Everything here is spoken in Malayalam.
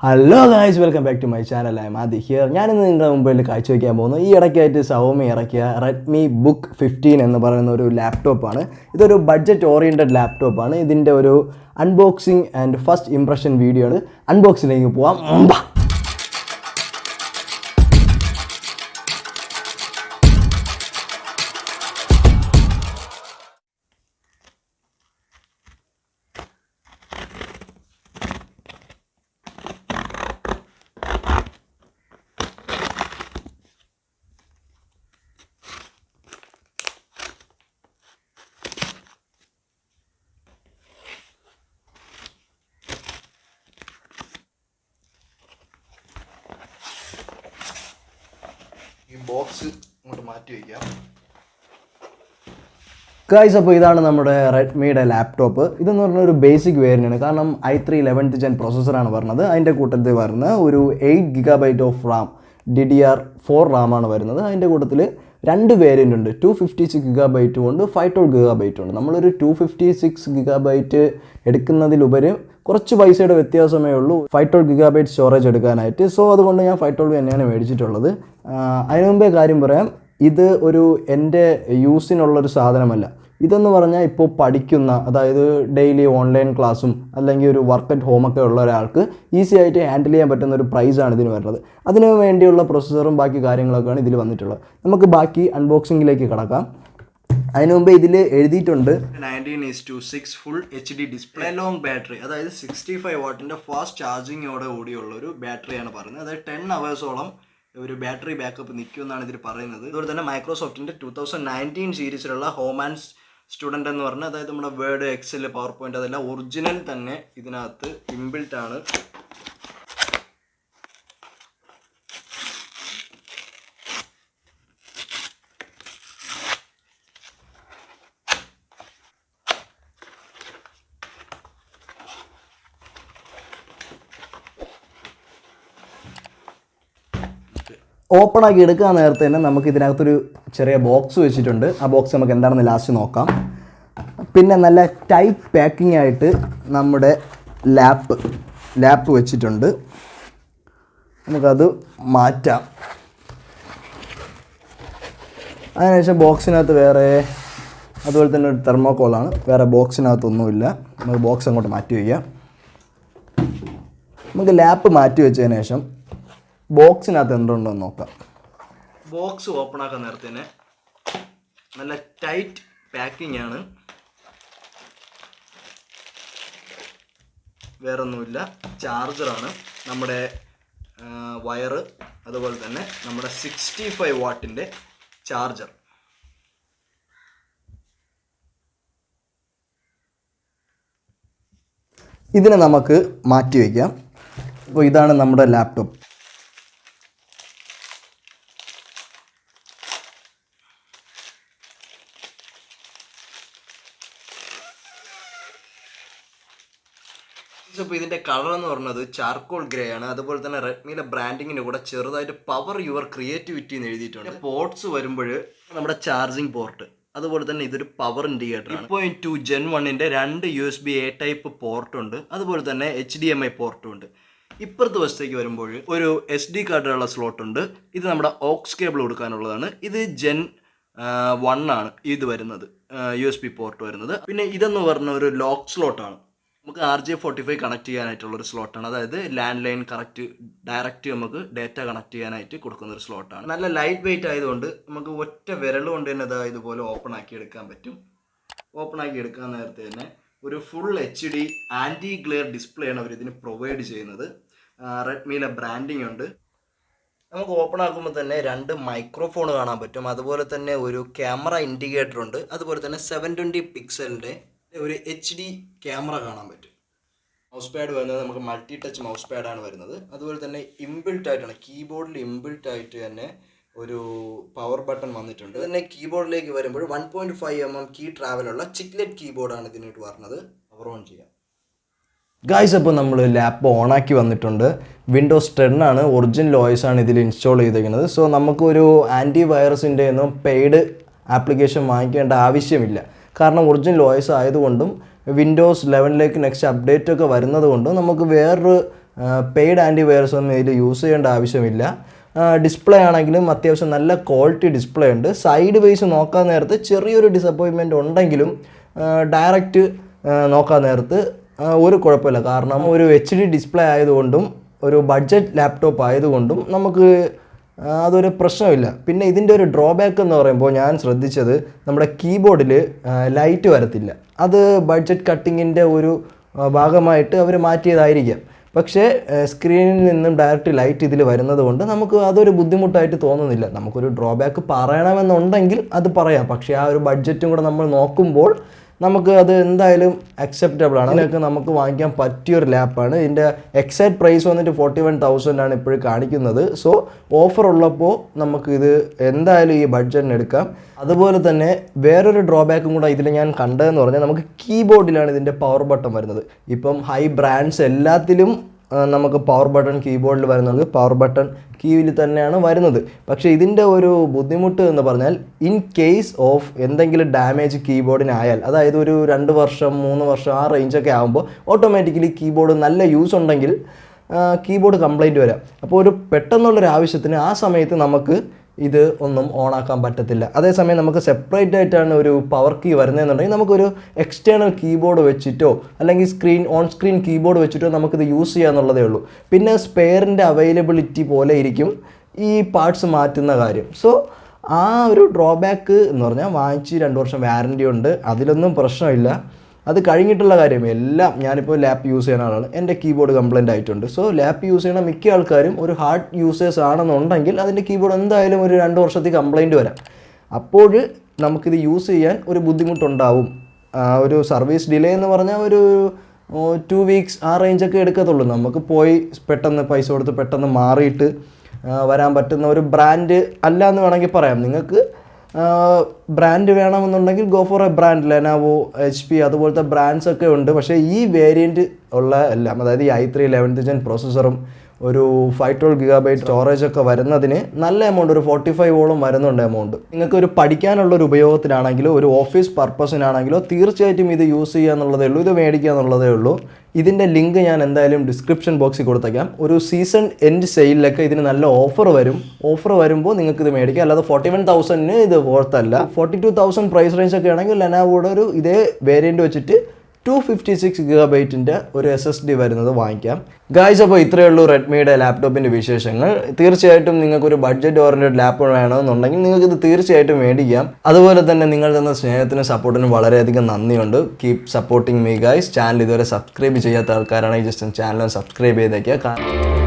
Hello guys, welcome back to my channel. I am Adi here. I am going to show you xiaomi RedmiBook 15 and a laptop. This is a budget oriented laptop. This is a unboxing and first impression video. Unboxing. Box guys, this is our Redmi laptop. This is a basic variant. i3 11th gen processor. There is 8 GB of RAM, DDR4 RAM. There are two variants, 256 GB and 512 GB. We have 256 GB. കുറച്ച് പൈസയുടെ വ്യത്യാസമേ ഉള്ളൂ 512 GB സ്റ്റോറേജ് എടുക്കാനായിട്ട്. സോ അതുകൊണ്ട് ഞാൻ 512 തന്നെയാണ് മേടിച്ചിട്ടുള്ളത്. അതിനു മുമ്പേ കാര്യം പറയാം, ഇത് ഒരു എൻ്റെ യൂസിനുള്ളൊരു സാധനമല്ല. ഇതെന്ന് പറഞ്ഞാൽ ഇപ്പോൾ പഠിക്കുന്ന, അതായത് ഡെയിലി ഓൺലൈൻ ക്ലാസ്സും അല്ലെങ്കിൽ ഒരു വർക്ക് അറ്റ് ഹോമൊക്കെ ഉള്ള ഒരാൾക്ക് ഈസി ആയിട്ട് ഹാൻഡിൽ ചെയ്യാൻ പറ്റുന്ന ഒരു പ്രൈസാണ് ഇതിന് വരുന്നത്. അതിന് വേണ്ടിയുള്ള പ്രൊസസ്സറും ബാക്കി കാര്യങ്ങളൊക്കെയാണ് ഇതിൽ വന്നിട്ടുള്ളത്. നമുക്ക് ബാക്കി അൺബോക്സിങ്ങിലേക്ക് കടക്കാം. അതിനു മുമ്പ് ഇതിൽ എഴുതിയിട്ടുണ്ട് 19:6 full HD display, long battery, അതായത് 65 വാട്ടിൻ്റെ ഫാസ്റ്റ് ചാർജിങ്ങോടെ കൂടിയുള്ള ഒരു ബാറ്ററിയാണ് പറയുന്നത്. അതായത് 10 hours ഒരു ബാറ്ററി ബാക്കപ്പ് നിൽക്കുമെന്നാണ് ഇതിൽ പറയുന്നത്. അതുപോലെ തന്നെ മൈക്രോസോഫ്റ്റിൻ്റെ 2019 സീരീസിലുള്ള ഹോം ആൻഡ് സ്റ്റുഡൻറ്റ് എന്ന് പറഞ്ഞാൽ, അതായത് നമ്മുടെ വേർഡ്, എക്സൽ, പവർ പോയിൻ്റ് അതെല്ലാം ഒറിജിനൽ തന്നെ ഇതിനകത്ത് ഇൻബിൽറ്റ് ആണ്. ഓപ്പൺ ആക്കി എടുക്കാൻ നേരത്തെ തന്നെ നമുക്ക് ഇതിനകത്തൊരു ചെറിയ ബോക്സ് വെച്ചിട്ടുണ്ട്. ആ ബോക്സ് നമുക്ക് എന്താണെന്ന് ലാസ്റ്റ് നോക്കാം. പിന്നെ നല്ല ടൈറ്റ് പാക്കിംഗ് ആയിട്ട് നമ്മുടെ ലാപ്പ് വെച്ചിട്ടുണ്ട്. നമുക്കത് മാറ്റാം. അതിനുശേഷം ബോക്സിനകത്ത് വേറെ അതുപോലെ തന്നെ ഒരു തെർമോക്കോളാണ്, വേറെ ബോക്സിനകത്തൊന്നുമില്ല. നമുക്ക് ബോക്സ് അങ്ങോട്ട് മാറ്റി വയ്ക്കാം. നമുക്ക് ലാപ്പ് മാറ്റി വെച്ചതിന് ശേഷം ബോക്സിനകത്ത് എന്തുണ്ടോ എന്ന് നോക്കാം. ബോക്സ് ഓപ്പൺ ആക്കാൻ നേരത്തെ തന്നെ നല്ല ടൈറ്റ് പാക്കിംഗ് ആണ്, വേറൊന്നുമില്ല. ചാർജറാണ്, നമ്മുടെ വയറ്, അതുപോലെ തന്നെ നമ്മുടെ 65 വാട്ടിൻ്റെ ചാർജർ. ഇതിനെ നമുക്ക് മാറ്റി വയ്ക്കാം. അപ്പോൾ ഇതാണ് നമ്മുടെ ലാപ്ടോപ്പ്. ഇപ്പോൾ ഇതിൻ്റെ കളർ എന്ന് പറയുന്നത് ചാർക്കോൾ ഗ്രേ ആണ്. അതുപോലെ തന്നെ റെഡ്മിയുടെ ബ്രാൻഡിങ്ങിന് കൂടെ ചെറുതായിട്ട് പവർ യുവർ ക്രിയേറ്റിവിറ്റി എന്ന് എഴുതിയിട്ടുണ്ട്. പോർട്സ് വരുമ്പോൾ നമ്മുടെ ചാർജിങ് പോർട്ട്, അതുപോലെ തന്നെ ഇതൊരു പവർ ഇൻഡിക്കേറ്റർ ആണ്. 3.2 Gen 1ൻ്റെ 2 USB A ടൈപ്പ് പോർട്ടുണ്ട്, അതുപോലെ തന്നെ HDMI പോർട്ടും ഉണ്ട്. ഇപ്പുറത്തെ വശത്തേക്ക് വരുമ്പോൾ ഒരു SD കാർഡിനുള്ള സ്ലോട്ട് ഉണ്ട്. ഇത് നമ്മുടെ ഓക്സ് കേബിൾ കൊടുക്കാനുള്ളതാണ്. ഇത് Gen 1 ആണ് ഇത് വരുന്നത്, USB പോർട്ട് വരുന്നത്. പിന്നെ ഇതെന്ന് പറഞ്ഞ ഒരു ലോക്ക് സ്ലോട്ടാണ്. നമുക്ക് RJ45 കണക്ട് ചെയ്യാനായിട്ടുള്ളൊരു സ്ലോട്ടാണ്. അതായത് ലാൻഡ് ലൈൻ ഡയറക്റ്റ് നമുക്ക് ഡേറ്റ കണക്ട് ചെയ്യാനായിട്ട് കൊടുക്കുന്നൊരു സ്ലോട്ടാണ്. നല്ല ലൈറ്റ് വെയിറ്റ് ആയതുകൊണ്ട് നമുക്ക് ഒറ്റ വിരൽ കൊണ്ട് തന്നെ ഇതുപോലെ ഓപ്പൺ ആക്കി എടുക്കാൻ പറ്റും. ഓപ്പൺ ആക്കി എടുക്കാൻ നേരത്തെ തന്നെ ഒരു full HD anti glare display ആണ് അവർ ഇതിന് പ്രൊവൈഡ് ചെയ്യുന്നത്. റെഡ്മിയിലെ ബ്രാൻഡിങ് ഉണ്ട്. നമുക്ക് ഓപ്പൺ ആക്കുമ്പോൾ തന്നെ 2 മൈക്രോഫോൺ കാണാൻ പറ്റും. അതുപോലെ തന്നെ ഒരു ക്യാമറ ഇൻഡിക്കേറ്റർ ഉണ്ട്. അതുപോലെ തന്നെ 720 പിക്സലിൻ്റെ ഒരു HD ക്യാമറ കാണാൻ പറ്റും. മൗസ് പാഡ് വരുന്നത് നമുക്ക് മൾട്ടി ടച്ച് മൗസ് പാഡാണ് വരുന്നത്. അതുപോലെ തന്നെ ഇൻബിൽറ്റ് ആയിട്ടാണ്, കീബോർഡിൽ ഇൻബിൽറ്റ് ആയിട്ട് തന്നെ ഒരു പവർ ബട്ടൺ വന്നിട്ടുണ്ട്. തന്നെ കീബോർഡിലേക്ക് വരുമ്പോൾ 1.5 mm കീ ട്രാവലുള്ള ചിക്ലെറ്റ് കീബോർഡാണ് ഇതിനായിട്ട് വരുന്നത്. പവർ ഓൺ ചെയ്യാം. ഗായ്സ്, അപ്പോൾ നമ്മൾ ലാപ്പ് ഓണാക്കി വന്നിട്ടുണ്ട്. വിൻഡോസ് 10 ആണ്, ഒറിജിനൽ OS ആണ് ഇതിൽ ഇൻസ്റ്റാൾ ചെയ്തിരിക്കുന്നത്. സോ നമുക്കൊരു ആൻറ്റി വൈറസിൻ്റെ ഒന്നും പെയ്ഡ് ആപ്ലിക്കേഷൻ വാങ്ങിക്കേണ്ട ആവശ്യമില്ല. കാരണം ഒറിജിനൽ OS ആയതുകൊണ്ടും വിൻഡോസ് 11ലേക്ക് നെക്സ്റ്റ് അപ്ഡേറ്റ് ഒക്കെ വരുന്നത് കൊണ്ടും നമുക്ക് വേറൊരു പെയ്ഡ് ആൻറ്റിവൈറസ് ഒന്നും ഇതിൽ യൂസ് ചെയ്യേണ്ട ആവശ്യമില്ല. ഡിസ്പ്ലേ ആണെങ്കിലും അത്യാവശ്യം നല്ല ക്വാളിറ്റി ഡിസ്പ്ലേ ഉണ്ട്. സൈഡ് വൈസ് നോക്കാൻ നേരത്ത് ചെറിയൊരു ഡിസപ്പോയിൻമെൻറ്റ് ഉണ്ടെങ്കിലും ഡയറക്റ്റ് നോക്കാൻ നേരത്ത് ഒരു കുഴപ്പമില്ല. കാരണം ഒരു HD ഡിസ്പ്ലേ ആയതുകൊണ്ടും ഒരു ബഡ്ജറ്റ് ലാപ്ടോപ്പ് ആയതുകൊണ്ടും നമുക്ക് അതൊരു പ്രശ്നമില്ല. പിന്നെ ഇതിൻ്റെ ഒരു ഡ്രോബാക്ക് എന്ന് പറയുമ്പോൾ ഞാൻ ശ്രദ്ധിച്ചത് നമ്മുടെ കീബോർഡിൽ ലൈറ്റ് വരത്തില്ല. അത് ബഡ്ജറ്റ് കട്ടിങ്ങിൻ്റെ ഒരു ഭാഗമായിട്ട് അവർ മാറ്റിയതായിരിക്കാം. പക്ഷേ സ്ക്രീനിൽ നിന്നും ഡയറക്റ്റ് ലൈറ്റ് ഇതിൽ വരുന്നത് കൊണ്ട് നമുക്ക് അതൊരു ബുദ്ധിമുട്ടായിട്ട് തോന്നുന്നില്ല. നമുക്കൊരു ഡ്രോബാക്ക് പറയണമെന്നുണ്ടെങ്കിൽ അത് പറയാം. പക്ഷേ ആ ഒരു ബഡ്ജറ്റും കൂടെ നമ്മൾ നോക്കുമ്പോൾ നമുക്ക് അത് എന്തായാലും അക്സെപ്റ്റബിൾ ആണ്. അതിനൊക്കെ നമുക്ക് വാങ്ങിക്കാൻ പറ്റിയൊരു ലാപ്പാണ്. ഇതിൻ്റെ എക്സാക്ട് പ്രൈസ് വന്നിട്ട് 41,000 ആണ് ഇപ്പോഴും കാണിക്കുന്നത്. സോ ഓഫർ ഉള്ളപ്പോൾ നമുക്കിത് എന്തായാലും ഈ ബഡ്ജറ്റിന് എടുക്കാം. അതുപോലെ തന്നെ വേറൊരു ഡ്രോബാക്കും കൂടെ ഇതിൽ ഞാൻ കണ്ടതെന്ന് പറഞ്ഞാൽ നമുക്ക് കീബോർഡിലാണ് ഇതിൻ്റെ പവർ ബട്ടൺ വരുന്നത്. ഇപ്പം ഹൈ ബ്രാൻഡ്സ് എല്ലാത്തിലും നമുക്ക് പവർ ബട്ടൺ കീബോർഡിൽ വരുന്നത് പവർ ബട്ടൺ കീയിൽ തന്നെയാണ് വരുന്നത്. പക്ഷേ ഇതിൻ്റെ ഒരു ബുദ്ധിമുട്ട് എന്ന് പറഞ്ഞാൽ ഇൻ കേസ് ഓഫ് എന്തെങ്കിലും ഡാമേജ് കീബോർഡിനായാൽ, അതായത് ഒരു 2 വർഷം 3 വർഷം ആ റേഞ്ചൊക്കെ ആകുമ്പോൾ ഓട്ടോമാറ്റിക്കലി കീബോർഡ് നല്ല യൂസ് ഉണ്ടെങ്കിൽ കീബോർഡ് കംപ്ലൈൻറ്റ് വരാം. അപ്പോൾ ഒരു പെട്ടെന്നുള്ളൊരു ആവശ്യത്തിന് ആ സമയത്ത് നമുക്ക് ഇത് ഒന്നും ഓണാക്കാൻ പറ്റത്തില്ല. അതേസമയം നമുക്ക് സെപ്പറേറ്റ് ആയിട്ടാണ് ഒരു പവർ കീ വരുന്നതെന്നുണ്ടെങ്കിൽ നമുക്കൊരു എക്സ്റ്റേണൽ കീബോർഡ് വെച്ചിട്ടോ അല്ലെങ്കിൽ ഓൺ സ്ക്രീൻ കീബോർഡ് വെച്ചിട്ടോ നമുക്കിത് യൂസ് ചെയ്യാന്നുള്ളതേ ഉള്ളൂ. പിന്നെ സ്പെയറിൻ്റെ അവൈലബിലിറ്റി പോലെ ഇരിക്കും ഈ പാർട്സ് മാറ്റുന്ന കാര്യം. സോ ആ ഒരു ഡ്രോബാക്ക് എന്ന് പറഞ്ഞാൽ വാങ്ങിച്ച് 2 വർഷം വാറൻറ്റി ഉണ്ട്, അതിലൊന്നും പ്രശ്നമില്ല. അത് കഴിഞ്ഞിട്ടുള്ള കാര്യം എല്ലാം ഞാനിപ്പോൾ ലാപ്പ് യൂസ് ചെയ്യുന്ന ആളാണ്. എൻ്റെ കീബോർഡ് കംപ്ലൈൻ്റ് ആയിട്ടുണ്ട്. സോ ലാപ്പ് യൂസ് ചെയ്യുന്ന മിക്ക ആൾക്കാരും ഒരു ഹാർഡ് യൂസേഴ്സ് ആണെന്നുണ്ടെങ്കിൽ അതിൻ്റെ കീബോർഡ് എന്തായാലും ഒരു 2 വർഷത്തേക്ക് കംപ്ലൈൻറ്റ് വരാം. അപ്പോൾ നമുക്കിത് യൂസ് ചെയ്യാൻ ഒരു ബുദ്ധിമുട്ടുണ്ടാവും. ഒരു സർവീസ് ഡിലേ എന്ന് പറഞ്ഞാൽ ഒരു 2 വീക്സ് ആ റേഞ്ചൊക്കെ എടുക്കത്തുള്ളൂ. നമുക്ക് പോയി പെട്ടെന്ന് പൈസ കൊടുത്ത് പെട്ടെന്ന് മാറിയിട്ട് വരാൻ പറ്റുന്ന ഒരു ബ്രാൻഡ് അല്ല എന്ന് വേണമെങ്കിൽ പറയാം. നിങ്ങൾക്ക് ബ്രാൻഡ് വേണമെന്നുണ്ടെങ്കിൽ go for A brand. Lenovo, HP അതുപോലത്തെ ബ്രാൻഡ്സ് ഒക്കെ ഉണ്ട്. പക്ഷേ ഈ വേരിയൻറ്റ് ഉള്ള എല്ലാം, അതായത് ഈ i3 11th Gen പ്രോസസ്സറും ഒരു 512 GB സ്റ്റോറേജ് ഒക്കെ വരുന്നതിന് നല്ല എമൗണ്ട്, ഒരു 45 വരുന്നുണ്ട് എമൗണ്ട്. നിങ്ങൾക്ക് ഒരു പഠിക്കാനുള്ളൊരു ഉപയോഗത്തിനാണെങ്കിലോ ഒരു ഓഫീസ് പർപ്പസിനാണെങ്കിലോ തീർച്ചയായിട്ടും ഇത് യൂസ് ചെയ്യുക എന്നുള്ളതേ ഉള്ളൂ, ഇത് മേടിക്കുക എന്നുള്ളതേ ഉള്ളൂ. ഇതിൻ്റെ ലിങ്ക് ഞാൻ എന്തായാലും ഡിസ്ക്രിപ്ഷൻ ബോക്സിൽ കൊടുത്തേക്കാം. ഒരു സീസൺ എൻഡ് സെയിലൊക്കെ ഇതിന് നല്ല ഓഫർ വരും. ഓഫർ വരുമ്പോൾ നിങ്ങൾക്ക് ഇത് മേടിക്കാം. അല്ലാതെ 41,000 ഇത് വർത്തല്ല. 42,000 പ്രൈസ് റേഞ്ച് ഒക്കെ ആണെങ്കിൽ ലെനോവോയുടെ ഒരു ഇതേ വേരിയൻറ്റ് വെച്ചിട്ട് 256 GB ഒരു SSD വരുന്നത് വാങ്ങിക്കാം. ഗായ്സ്, അപ്പോൾ ഇത്രയേ ഉള്ളൂ റെഡ്മിയുടെ ലാപ്ടോപ്പിൻ്റെ വിശേഷങ്ങൾ. തീർച്ചയായിട്ടും നിങ്ങൾക്കൊരു ബഡ്ജറ്റ് ഓറിയൻറ്റഡ് ലാപ്പ് വേണമെന്നുണ്ടെങ്കിൽ നിങ്ങൾക്കിത് തീർച്ചയായിട്ടും മേടിക്കാം. അതുപോലെ തന്നെ നിങ്ങൾ തന്ന സ്നേഹത്തിനും സപ്പോർട്ടിനും വളരെയധികം നന്ദിയുണ്ട്. Keep supporting me guys. Channel ഇതുവരെ സബ്സ്ക്രൈബ് ചെയ്യാത്ത ആൾക്കാരാണെങ്കിൽ ജസ്റ്റ് ചാനൽ സബ്സ്ക്രൈബ് ചെയ്തേക്കുക.